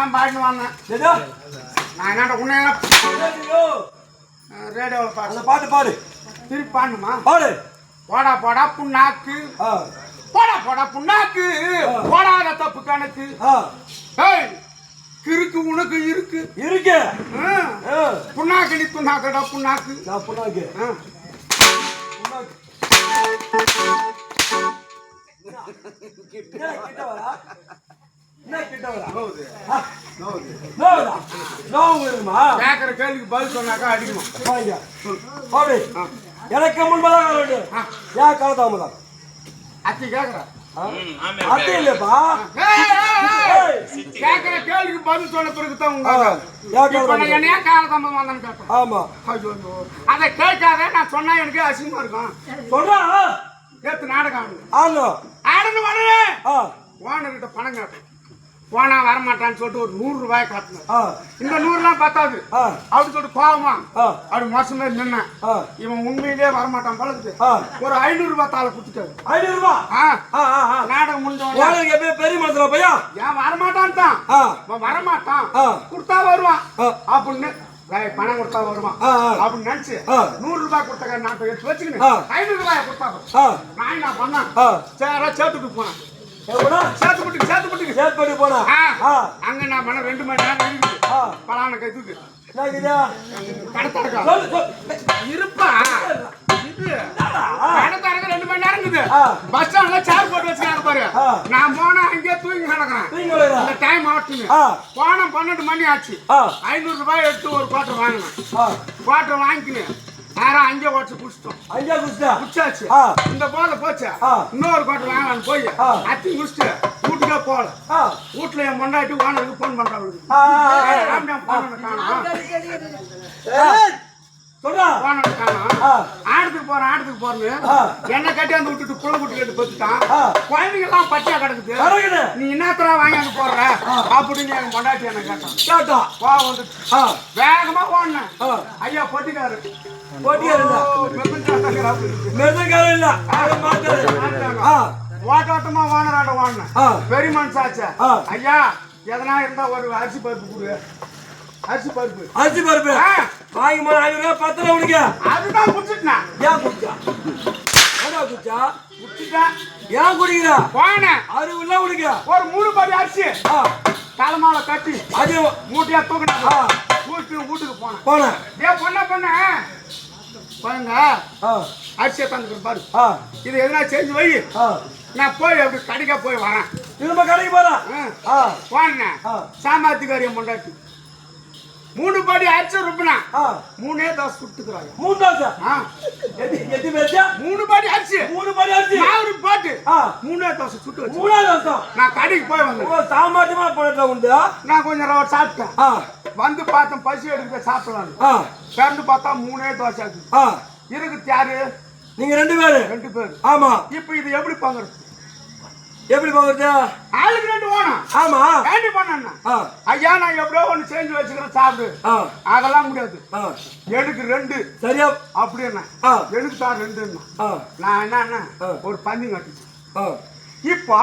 தான் பாடினு வந்தேன். நான் என்னடா உன்னை ரேடியோவில் பாடு. அந்த பாட்டு பாடு. திருப்பி பாடணுமா? பாடு. போடா போடா புண்ணாக்கு, போடா போடா புண்ணாக்கு, போடாத தப்பு கணக்கு. கிறுக்கு உனக்கு இருக்கு இருக்கு. புண்ணாக்கு நீ புண்ணாக்கடா புண்ணாக்கு. நான் புண்ணாக்கு கிட்ட வரா. கேட்கிற கேள்விக்கு பதில் சொன்னாக்கா அடிக்கணும். எனக்கு முன்பதாக வேண்டும். ஏன் காலதாமதம்? அத்தி கேக்குற அத்தி இல்லப்பா. கேட்கிற கேள்விக்கு பதில் சொன்ன பிறகுதான் உங்க என்னையா காலதாமதம் வந்தேன்னு கேட்டேன். ஆமா. அதை கேட்காத நான் சொன்னா எனக்கு அசிங்கமா இருக்கும். சொல்றா. நேற்று நாடகம் ஆடணும் வரே ஓனர்கிட்ட பணம் கேட்டேன். போனா வரமாட்டான்னு சொல்லிட்டு ஒரு 100 ரூபாய் காட்டினேன். இந்த 100 பத்தாது அப்படின்னு சொல்லிட்டு கோவமா அப்படி மோசமே நின்ன. இவன் உண்மையிலே வரமாட்டான் பழகுது. ஒரு 500 ரூபாய் தாளை குடுத்துட்டாரு. 500 ரூபாய் நாடகம் முடிஞ்ச பெரிய மனசுல பையா ஏன் வரமாட்டான் தான் வரமாட்டான் கொடுத்தா வருவான் அப்படின்னு பணம் கொடுத்தா வருவான் அப்படின்னு நினைச்சு 100 ரூபாய் கொடுத்த நான் எடுத்து வச்சுக்கின்னு 500 ரூபாய் கொடுத்தா நான் என்ன பண்ணேன் சேரா சேர்த்துட்டு போனேன். சேர்த்து போனா அங்க நான் பண்ண 2 மணி நேரம் இருக்குது. பலான கைதுக்கு இருப்பா கடத்தாரங்க 2 மணி நேரம் இருக்குது. பஸ் ஸ்டாண்ட்ல சேர் போட்டு வச்சுக்காங்க பாரு. நான் போனா அங்கேயே தூங்கி கிடக்குறேன். இந்த டைம் ஆட்டுங்க போன 12 மணி ஆச்சு. 500 ரூபாய் எடுத்து ஒரு குவார்டர் வாங்கினேன். குவார்டர் வாங்கிக்கினேன் நேரம் அங்கே ஓட்டு குடிச்சிட்டோம். குடிச்சாச்சு. இந்த போல போச்சு. இன்னொரு குவார்டர் வாங்கலான்னு போய் அத்தி குடிச்சிட்டு வீட்டுக்கே போகல. வீட்டுல என் மொண்டாட்டி ஓனருக்கு போன் பண்றாங்க. ஆடத்துக்கு போறேன்னு என்ன கட்டி வந்து விட்டுட்டு புள்ள குட்டி கேட்டு பத்துட்டான். குழந்தைங்க எல்லாம் பட்டியா கிடக்குது. நீ என்னத்தரா வாங்கி அங்க போடுற அப்படின்னு என் மொண்டாட்டி என்ன கேட்டான். வந்து வேகமா ஓடினேன். ஐயா பொட்டிக்காரு ஓட்டோட்டமா ஓனராட ஓடினேன். பெரிய மனுஷாச்சு. ஐயா எதனா இருந்தா ஒரு அரிசி பருப்பு கொடு. அரிசி பருப்பு வாங்கி 500 ரூபாய் 10 ரூபாய் உனக்கு. அதுதான் குடிச்சிட்டேன். ஏன் குடிச்சா குடிச்சிட்டேன். ஏன் குடிக்கிறா? போனேன் அறிவுல உனக்கு ஒரு 3 படி அரிசி தலைமால கட்டி அது மூட்டையா தூக்கினேன். வீட்டுக்கு போனேன். ஏன் பண்ண பாருங்க அரிசியை தந்துக்கிறேன் பாரு. இது எதனா செஞ்சு வை. நான் போய் அப்படி கடைக்க போய் வரேன். திரும்ப கடைக்கு போறேன். போனேன் சாமாத்திக்காரிய முண்டாட்டி 3 படி அரிசி ருப்பினா 3 தோசை சுட்டுக்கிறாங்க. 3 தோசை 3 படி அரிசி மாவு போட்டு 3 தோசை சுட்டு வச்சு 3 தோசை நான் கடைக்கு போய் வந்தேன். சாமாத்தியமா போயிட்டு உண்டு. நான் கொஞ்சம் ரவை சாப்பிட்டேன். வந்து பார்த்தேன் பசி எடுக்க சாப்பிடலாம். திறந்து பார்த்தா 3 தோசை இருக்கு. யாரு நீங்க 2 பேரு. ஆமா. இப்ப இது எப்படி பாக்குறது? எப்படி பாக்குறது? ஆளுக்கு 2 ஓணும். ஆமா. ஏண்டி பண்ணா ஐயா நான் எப்படியோ ஒண்ணு செஞ்சு வச்சுக்கிறேன் சாப்பிடு. அதெல்லாம் முடியாது. எனக்கு 2 சரியா அப்படின்னா எனக்கு தான் 2. நான் என்ன ஒரு பந்தி கட்டுச்சு. இப்போ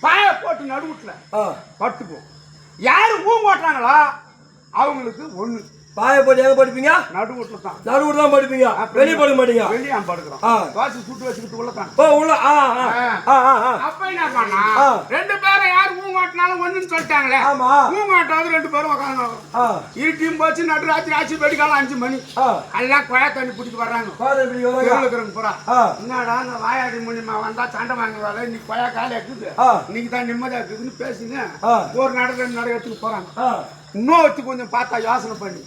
பாய போட்டு நடுவுட்ல பட்டுப்போம். யாரு ஊங்க ஓட்டுறாங்களோ அவங்களுக்கு 1. பாய போட்டு எங்க படிப்பீங்க? நடுவுட்ல தான். நடுவுட்ல தான் படிப்பீங்க. வெளிய படுக்க மாட்டீங்க. வெளிய படுக்குறோம். தோசை சுட்டு வச்சிட்டு உள்ள தான். உள்ள அப்ப என்ன பண்ணா 2 பேரும் யார் ஊங்காட்டினாலும் 1ன்னு சொல்லிட்டாங்களே. ஆமா. ஊங்காட்டாவது 2 பேரும் உட்கார்ந்தாங்க. இருட்டியும் போச்சு. நடுராத்திரி ஆச்சு. வெடிக்காலம் 5 மணி. எல்லாம் குழா தண்ணி பிடிக்க வர்றாங்க. போறா என்னடா அந்த வாயாடி மூலியமா வந்தா சண்டை வாங்குவாங்க. இன்னைக்கு குழா காலை இருக்குது. இன்னைக்கு தான் நிம்மதியா இருக்குதுன்னு பேசுங்க. ஒரு நடக்கிறதுக்கு போறாங்க. இன்னொருத்தி கொஞ்சம் பார்த்தா யோசனை பண்ணி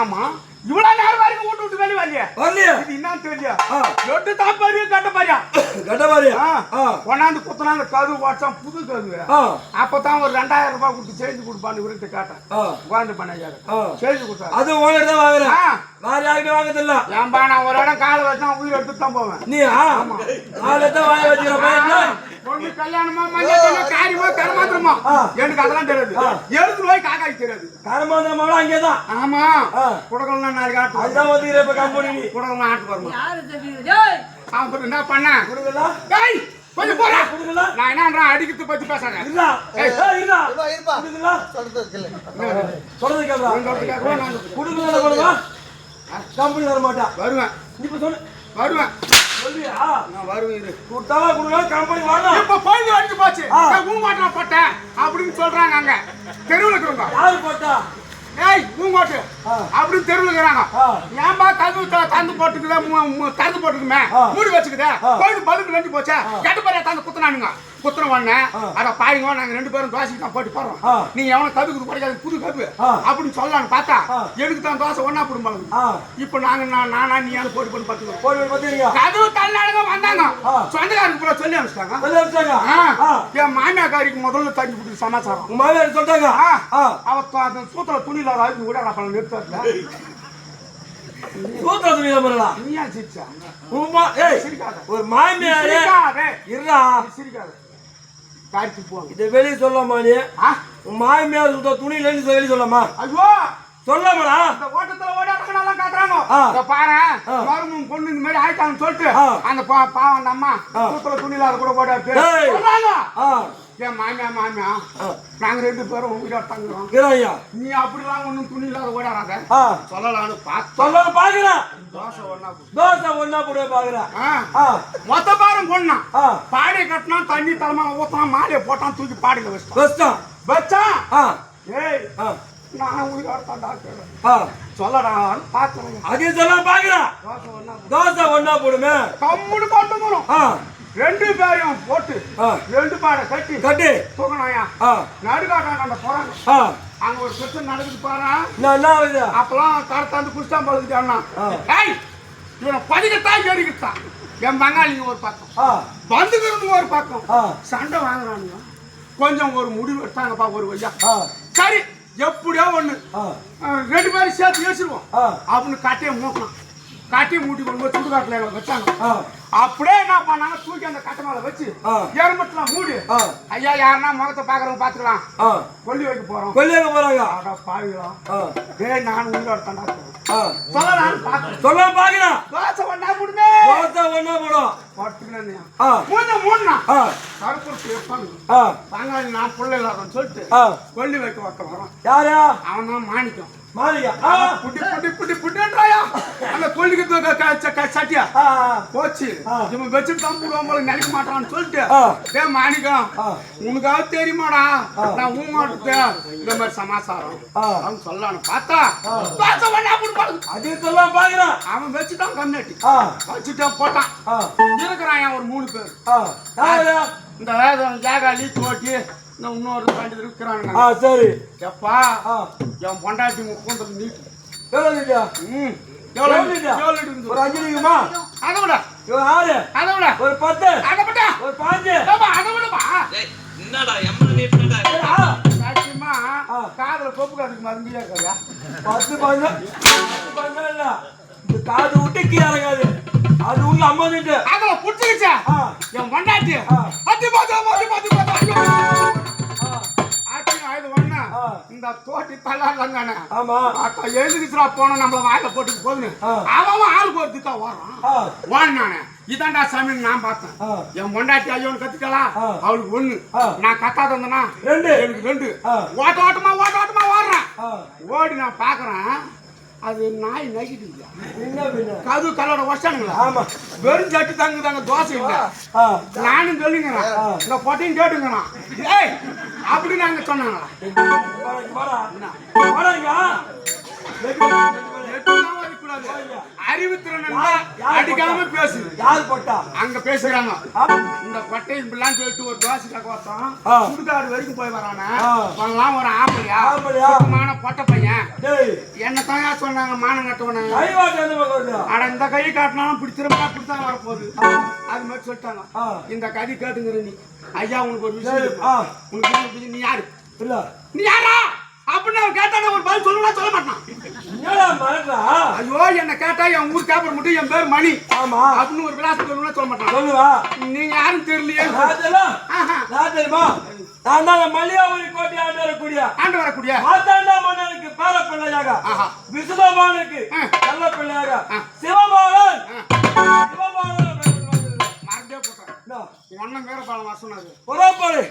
ஆமா இவ்வளவு நேரம் வரைக்கும் விட்டு வெளியே வரலையா? இது என்ன தெரியல. எட்டு தான் பாரு கட்ட பாரியா கொண்டாந்து குத்தனாங்க. கது வாட்சம் புது கது. அப்பதான் ஒரு 2000 ரூபாய் கொடுத்து செஞ்சு கொடுப்பான்னு இவர்கிட்ட கேட்டேன். உட்காந்து பண்ண செஞ்சு கொடுத்தாரு. அது ஓனர் தான் வாங்குறேன். வாங்கதில்ல. ஏன்பா நான் ஒரு இடம் காலை வச்சா உயிர் எடுத்துட்டு தான் போவேன். நீ வாங்க வச்சுக்கிறேன். பொண்ணு கல்யாணமா காரியமா கரமாத்திரமா எனக்கு அதெல்லாம் தெரியாது. எடுத்து போய் காக்காய்க்கு தெரியாது. கரமாத்திரமா அங்கேதான். ஆமா குடகல்னா 4 காட்டு. அதுதான் வந்து இப்ப கம்பெனி குடகல்னா ஆட்டு வரணும். அப்புறம் என்ன பண்ண கொஞ்சம் போடா. குடுக்கல நான் என்னன்றா அடிக்கிறது பத்தி பேசாத. இல்ல இல்ல இருப்பா குடுக்கல சொல்றது இல்லை சொல்றது கேக்குறா குடுக்கல போடுவா கம்பெனி வர மாட்டா வருவேன். இப்ப சொல்லு வருவேன். சொல்றியா நான் வருவேன் இரு. குடுத்தாலும் குடுக்கல கம்பெனி வரணும் இப்ப பொழுது அடிச்சு போச்சு. ஊங்காட்டா போட்டேன் அப்படின்னு சொல்றாங்க அங்க தெருவுல இருக்கிறவங்க. யாரு போட்டா ஏய் ஊங்காட்டு அப்படின்னு தெருவுல இருக்கிறாங்க. ஏன்பா தந்து போட்டுக்குதே தந்து போட்டுக்குமே மூடி வச்சுக்குதே கோயில் பல்லுக்கு நெஞ்சு போச்சே கட்டு பேரையா தந்து குத்துனானுங்க. குத்துன உடனே அட பாருங்க நாங்க 2 பேரும் தோசைக்கு தான் போட்டு போறோம். நீங்க எவனை கதுக்கு படிக்காது புது கது அப்படின்னு சொல்லலான்னு பார்த்தா எனக்கு தான் தோசை ஒன்னா போடும்பாங்க. இப்ப நாங்க நானா நீ யாரும் போட்டு போட்டு பார்த்துக்கோ போய் பாத்தீங்க கதவு தள்ளாடுங்க வந்தாங்க. சொந்தக்காரருக்கு பூரா சொல்லி அனுப்பிச்சிட்டாங்க. சொல்ல வச்சாங்க என் மாமியாக்காரிக்கு முதல்ல தண்ணி கொடுத்து சமாச்சாரம். உங்க மாமியார் சொல்றாங்க அவ சூத்திர துணியில அதாவது கூட அப்ப நிறுத்த சூத்திர துணி நம்பறா நீயா சிரிச்சா உமா ஏய் சிரிக்காத ஒரு மாமியாரே சிரிக்காதே இருடா சிரிக்காத காய்ச்சி போங்க. இத வெளிய சொல்லமா நீ உன் மாமியார் சூத்திர துணி இல்லன்னு சொல்லி சொல்லமா ஐயோ சொல்லமாடா இந்த ஓட்டத்துல ஓடாட்டலாம் காட்டுறாங்க. இத பாரு மருமம் பொண்ணு இந்த மாதிரி ஆயிட்டாங்கன்னு சொல்லிட்டு அந்த பாவம் அந்த அம்மா சூத்திர துணியில அது கூட ஓடாட்டு சொல்றாங்க. என் மாமியா நாங்க 2 பேரும் உங்க தங்குறோம். நீ அப்படிலாம் ஒண்ணும் துணி இல்லாத ஓடாராத சொல்லலான்னு சொல்ல பாக்குறேன். தோசை ஒண்ணா போட பாக்குறேன். மொத்த பாரம் பொண்ணா பாடி கட்டினா தண்ணி தலைமையில ஊத்தான் மாலையை போட்டான் தூக்கி பாடியில வச்சான். ஏய் நான் உயிரோட டாக்டர் சொல்லடான்னு பாக்குறேன். அதே சொல்ல பாக்குறேன். தோசை ஒண்ணா போடுமே கம்முன்னு போட்டுக்கணும். 2 பேரையும் போட்டு 2 பாடை கட்டி தூக்கணும்யா. நடுக்காட்டாங்க அந்த போறாங்க. அங்க ஒரு பிரச்சனை நடக்குது பாரு. அப்பெல்லாம் தந்து குடிச்சா பழுதுட்டான்னா இவனை பதிக்கத்தான் கேடிக்கிட்டான். என் பங்காளிங்க ஒரு பக்கம் வந்துக்கிறது ஒரு பக்கம் சண்டை வாங்குறானுங்க. கொஞ்சம் ஒரு முடிவு எடுத்தாங்கப்பா ஒரு ஐயா. சரி எப்படியோ ஒண்ணு 2 பேரும் சேர்த்து யோசிடுவோம் அப்படின்னு கட்டியை மூட்டலாம். கட்டியை மூட்டி கொண்டு போய் சுடுகாட்டில் எங்களை வச்சாங்க. அப்படியே என்ன பண்ணாங்க தூக்கி அந்த கட்டை மேல வச்சு எருமட்டலாம் மூடி ஐயா யாருன்னா முகத்தை பாக்குறவங்க பாத்துக்கலாம் கொல்லி வைக்க போறோம். கொல்லியாக போறாங்க. அட பாவிகளா டேய் நான் உயிரோட தண்டா சொல்லலாம் பாக்குறேன். சொல்ல பாக்குறேன். தோசை ஒண்ணா போடுமே தோசை ஒண்ணா போடும் போட்டுக்கிறேன். மூணு கருப்பு இருப்பாங்க பங்காளி நான் பிள்ளை இல்லாதன்னு சொல்லிட்டு கொல்லி வைக்க ஒருத்த வரோம். யாரு அவன் தான் மாணிக்கம். புட்டி புட்டி புட்டி புட்டின்றாயா அந்த கொல்லிக்கு சட்டியா போச்சு. இவன் வச்சுட்டு தான் போடுவான் போல நினைக்க மாட்டான்னு சொல்லிட்டு டே மாணிக்கம் உனக்காவது தெரியுமாடா நான் ஊமாட்டு இந்த மாதிரி சமாச்சாரம் அவன் சொல்லலான்னு பார்த்தா அதே சொல்ல பாக்குறான். அவன் வச்சுட்டான் கம்னாட்டி வச்சுட்டான் போட்டான். இருக்கிறான் ஒரு 3 பேர். இந்த ஜாகாலி தோட்டி இன்னொரு பாண்டி இருக்கிறானுங்க. சரி எப்பா என் பொண்டாட்டி முப்பது நீட்டு ஒரு 5 நிக்குமா அதை விட 6 அதை விட ஒரு 10 அதை விட ஒரு 5 அதை விடப்பா என்னடா எம்மன நீட்டுடா சத்தியமா காதுல கொப்பு காதுக்கு மருந்தியா இருக்காயா 10 15 இல்ல இந்த காது விட்டு கீழே இறங்காது. அது உள்ள 50 நிட்டு அதுல புடிச்சுக்கிச்சா என் பொண்டாட்டி அத்தி பாத்து ஆச்சி ஆயுது ஒண்ணு இந்த தோட்டி தள்ளாடுறாங்க. ஆமா எழுதுக்குச்சுரா போனோம் நம்மள வாயில போட்டுக்கு போதுன்னு அவன் ஆளுக்கு ஒரு திக்கா ஓடுறான். ஓடினானே இதாண்டா சாமி நான் பார்த்தேன். என் பொண்டாட்டி ஐயோன்னு கத்திக்கலாம் அவளுக்கு 1 நான் கத்தாத இருந்தேன்னா 2 எனக்கு 2 ஓட்டமா ஓடுறேன். ஓடி நான் பாக்குறேன் அது நாய் நகிட்டு கது கலோட வச்சானுங்களா வெறும் சட்டி தாங்க தோசை இல்ல. நானும் சொல்லிங்கிறேன் இந்த பொட்டையும் கேட்டுங்கிறான். ஏய் அப்படின்னு நாங்க சொன்னாங்களா அறிவுத்திறன் அடிக்காம பேசு யாரு போட்டா அங்க பேசுறாங்க. இந்த பட்டை இப்படிலாம் சொல்லிட்டு ஒரு தோசைக்காக ஒருத்தன் சுடுகாடு வரைக்கும் போய் வரானே ஒரு ஆம்பளையா பொட்டை பையன் என்னத்தான் சொன்னாங்க மானம் கட்டவனாங்க. ஆனா இந்த கை காட்டினாலும் பிடிச்சிருந்தா பிடித்தான் வரப்போகுது அது மாதிரி சொல்லிட்டாங்க. இந்த கதை கேட்டுங்கிற நீ ஐயா உனக்கு ஒரு விஷயம் உனக்கு நீ யாரு இல்ல நீ யாரா அப்படின்னு அவன் கேட்டா ஒரு பதில் சொல்லுவா சொல்ல மாட்டான். ஐயோ என்ன கேட்டா என் ஊர் கேப்பர் மட்டும் என் பேர் மணி அப்படின்னு ஒரு விலாசம் சொல்லுவா சொல்ல மாட்டான். சொல்லுவா நீங்க யாரும் தெரியலையே தெரியுமா நான் தான் மல்லிகாபுரி கோட்டை ஆண்டு வரக்கூடிய மன்னனுக்கு பேர பிள்ளையாக விசுவபானுக்கு நல்ல பிள்ளையாக சிவபாலன் மறந்தே போட்டான். அண்ணன் பேர பாலம் வர சொன்னாரு புறப்பாடு